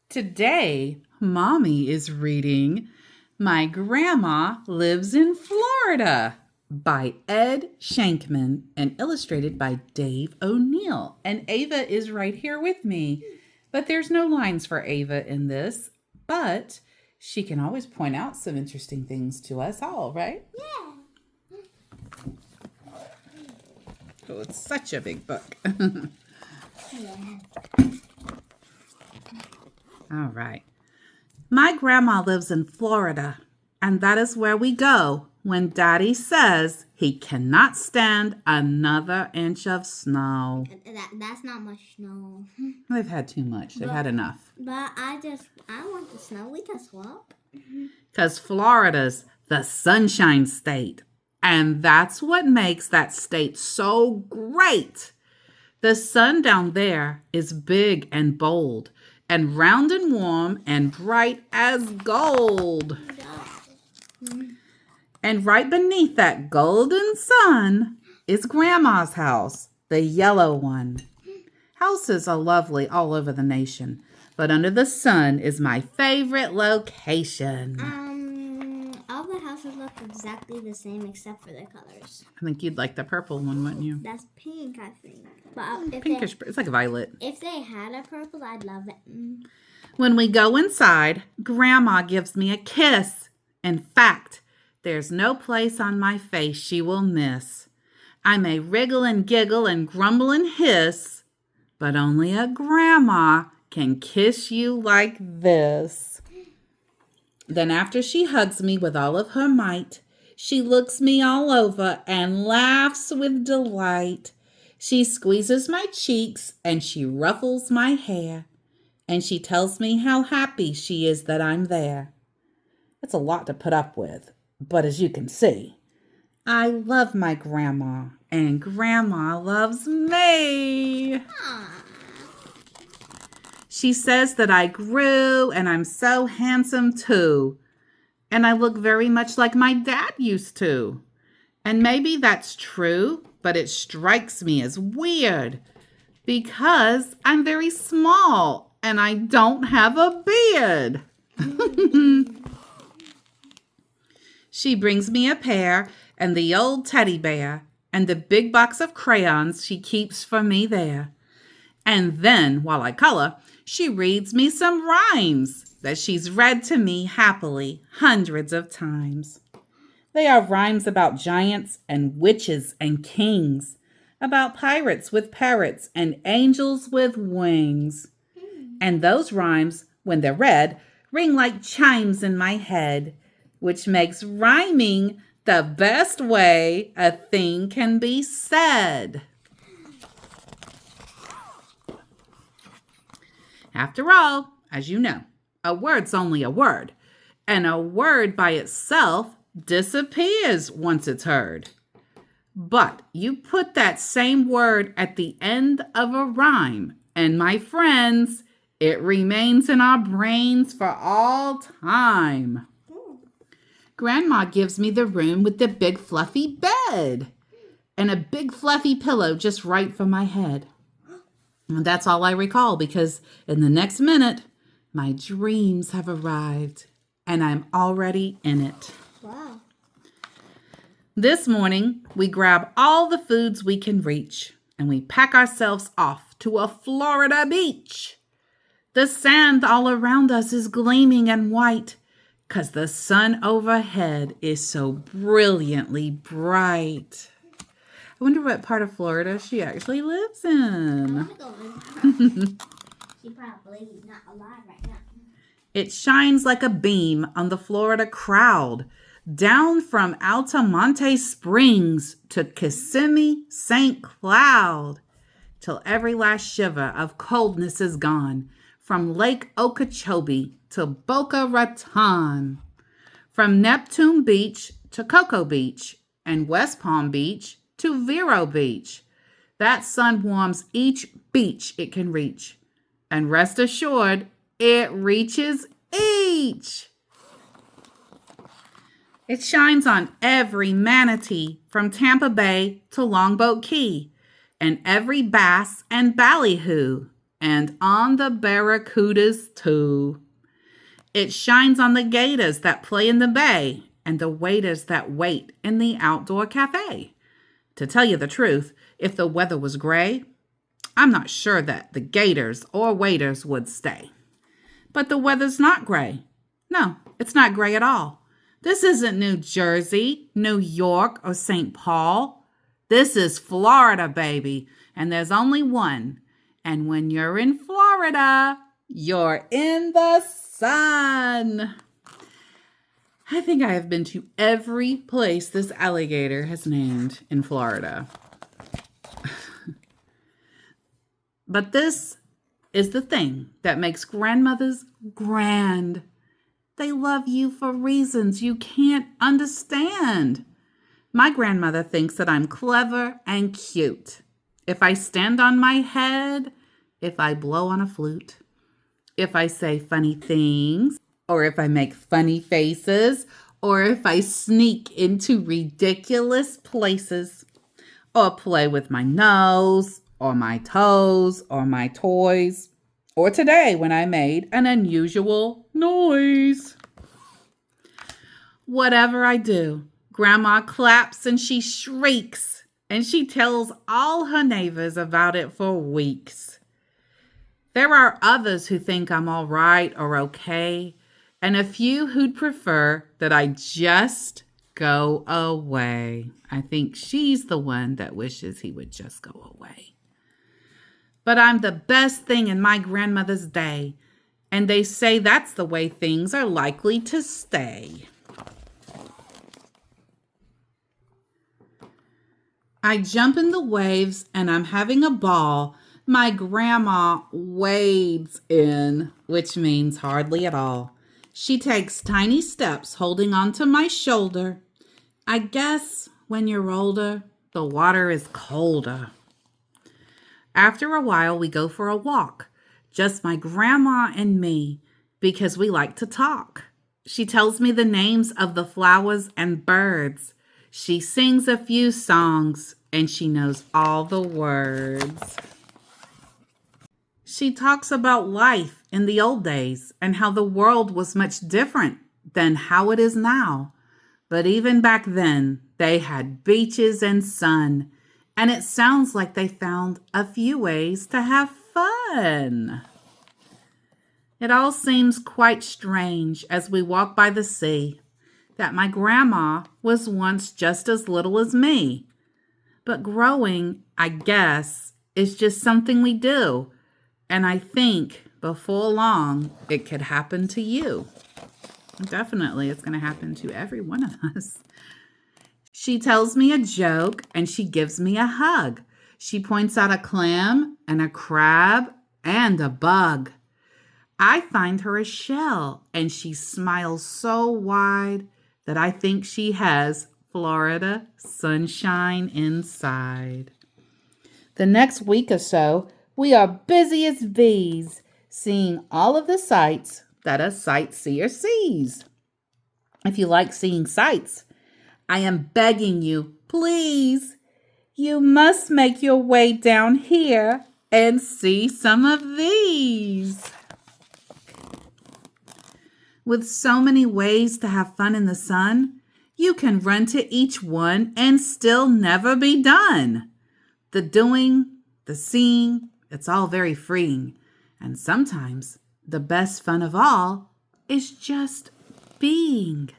Today, Mommy is reading My Grandma Lives in Florida by Ed Shankman and illustrated by Dave O'Neill. And Ava is right here with me. But there's no lines for Ava in this, but she can always point out some interesting things to us all, right? Yeah. Oh, it's such a big book. All right. My grandma lives in Florida, and that is where we go when Daddy says he cannot stand another inch of snow. That's not much snow. They've had too much. They've had enough. But I want the snow. We can swap. Because Florida's the sunshine state, and that's what makes that state so great. The sun down there is big and bold, and round and warm and bright as gold. And right beneath that golden sun is Grandma's house, the yellow one. Houses are lovely all over the nation, but under the sun is my favorite location. All the houses look exactly the same except for their colors. I think you'd like the purple one, wouldn't you? That's pink, I think. But Pinkish, it's like violet. If they had a purple, I'd love it. When we go inside, Grandma gives me a kiss. In fact, there's no place on my face she will miss. I may wriggle and giggle and grumble and hiss, but only a grandma can kiss you like this. Then after she hugs me with all of her might, she looks me all over and laughs with delight. She squeezes my cheeks and she ruffles my hair, and she tells me how happy she is that I'm there. It's a lot to put up with, but as you can see, I love my grandma, and Grandma loves me. Aww. She says that I grew and I'm so handsome too, and I look very much like my dad used to. And maybe that's true, but it strikes me as weird because I'm very small and I don't have a beard. She brings me a pear and the old teddy bear and the big box of crayons she keeps for me there. And then, while I color, she reads me some rhymes that she's read to me happily hundreds of times. They are rhymes about giants and witches and kings, about pirates with parrots and angels with wings. And those rhymes, when they're read, ring like chimes in my head, which makes rhyming the best way a thing can be said. After all, as you know, a word's only a word, and a word by itself disappears once it's heard. But you put that same word at the end of a rhyme, and my friends, it remains in our brains for all time. Grandma gives me the room with the big fluffy bed and a big fluffy pillow just right for my head. And that's all I recall because in the next minute, my dreams have arrived and I'm already in it. Wow. This morning, we grab all the foods we can reach and we pack ourselves off to a Florida beach. The sand all around us is gleaming and white because the sun overhead is so brilliantly bright. I wonder what part of Florida she actually lives in. I want to go visit her. She's probably not alive right now. It shines like a beam on the Florida crowd, down from Altamonte Springs to Kissimmee, St. Cloud, till every last shiver of coldness is gone, from Lake Okeechobee to Boca Raton, from Neptune Beach to Cocoa Beach, and West Palm Beach to Vero Beach. That sun warms each beach it can reach, and rest assured, it reaches each. It shines on every manatee from Tampa Bay to Longboat Key, and every bass and ballyhoo, and on the barracudas too. It shines on the gators that play in the bay and the waiters that wait in the outdoor cafe. To tell you the truth, if the weather was gray, I'm not sure that the gators or waiters would stay. But the weather's not gray. No, it's not gray at all. This isn't New Jersey, New York, or St. Paul. This is Florida, baby, and there's only one. And when you're in Florida, you're in the sun. I think I have been to every place this alligator has named in Florida. But this is the thing that makes grandmothers grand. They love you for reasons you can't understand. My grandmother thinks that I'm clever and cute. If I stand on my head, if I blow on a flute, if I say funny things, or if I make funny faces, or if I sneak into ridiculous places, or play with my nose, or my toes, or my toys, or today when I made an unusual noise. Whatever I do, Grandma claps and she shrieks, and she tells all her neighbors about it for weeks. There are others who think I'm all right or okay, and a few who'd prefer that I just go away. I think she's the one that wishes he would just go away. But I'm the best thing in my grandmother's day, and they say that's the way things are likely to stay. I jump in the waves and I'm having a ball. My grandma wades in, which means hardly at all. She takes tiny steps holding onto my shoulder. I guess when you're older, the water is colder. After a while, we go for a walk, just my grandma and me, because we like to talk. She tells me the names of the flowers and birds. She sings a few songs, and she knows all the words. She talks about life in the old days and how the world was much different than how it is now. But even back then, they had beaches and sun, and it sounds like they found a few ways to have fun. It all seems quite strange as we walk by the sea that my grandma was once just as little as me. But growing, I guess, is just something we do. And I think before long, it could happen to you. Definitely, it's going to happen to every one of us. She tells me a joke and she gives me a hug. She points out a clam and a crab and a bug. I find her a shell and she smiles so wide that I think she has Florida sunshine inside. The next week or so, we are busy as bees, seeing all of the sights that a sightseer sees. If you like seeing sights, I am begging you, please, you must make your way down here and see some of these. With so many ways to have fun in the sun, you can run to each one and still never be done. The doing, the seeing, it's all very freeing. And sometimes the best fun of all is just being.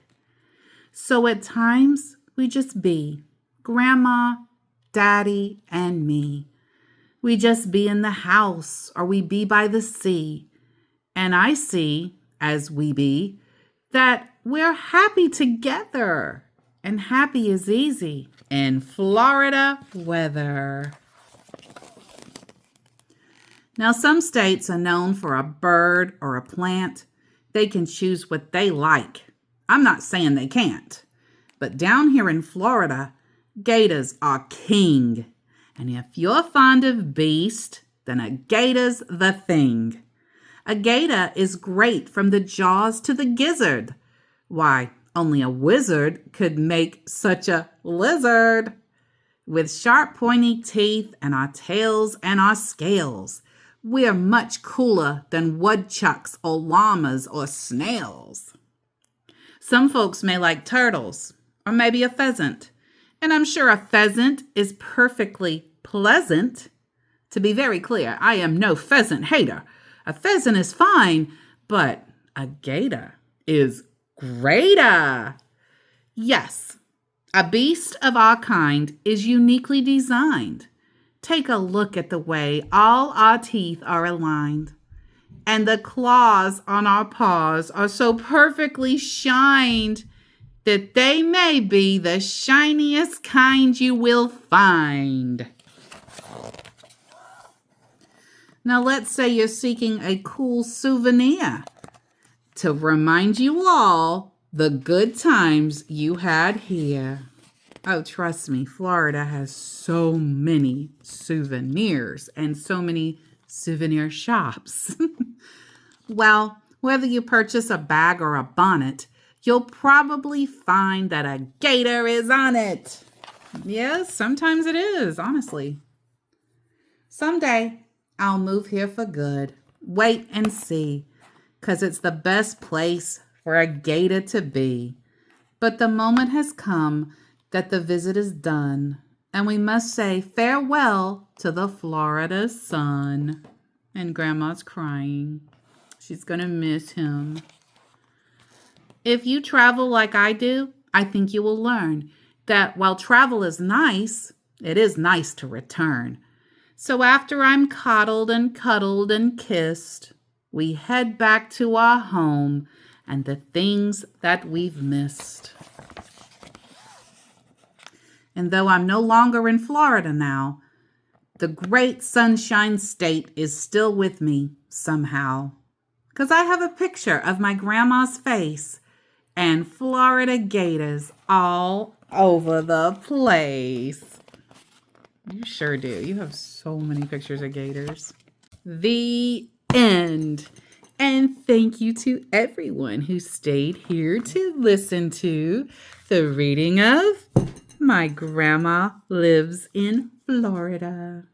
So at times we just be, Grandma, Daddy, and me. We just be in the house or we be by the sea. And I see, as we be, that we're happy together. And happy is easy in Florida weather. Now, some states are known for a bird or a plant. They can choose what they like. I'm not saying they can't. But down here in Florida, gators are king. And if you're fond of beast, then a gator's the thing. A gator is great from the jaws to the gizzard. Why, only a wizard could make such a lizard. With sharp pointy teeth and our tails and our scales, We're much cooler than woodchucks or llamas or snails. Some folks may like turtles or maybe a pheasant. And I'm sure a pheasant is perfectly pleasant. To be very clear, I am no pheasant hater. A pheasant is fine, but a gator is greater. Yes, a beast of our kind is uniquely designed. Take a look at the way all our teeth are aligned. And the claws on our paws are so perfectly shined that they may be the shiniest kind you will find. Now let's say you're seeking a cool souvenir to remind you all the good times you had here. Oh, trust me, Florida has so many souvenirs and so many souvenir shops. Well, whether you purchase a bag or a bonnet, you'll probably find that a gator is on it. Yes, sometimes it is, honestly. Someday, I'll move here for good. Wait and see, 'cause it's the best place for a gator to be. But the moment has come that the visit is done, and we must say farewell to the Florida sun. And Grandma's crying. She's gonna miss him. If you travel like I do, I think you will learn that while travel is nice, it is nice to return. So after I'm coddled and cuddled and kissed, we head back to our home and the things that we've missed. And though I'm no longer in Florida now, the great Sunshine State is still with me somehow. 'Cause I have a picture of my grandma's face and Florida gators all over the place. You sure do. You have so many pictures of gators. The end. And thank you to everyone who stayed here to listen to the reading of My Grandma Lives in Florida.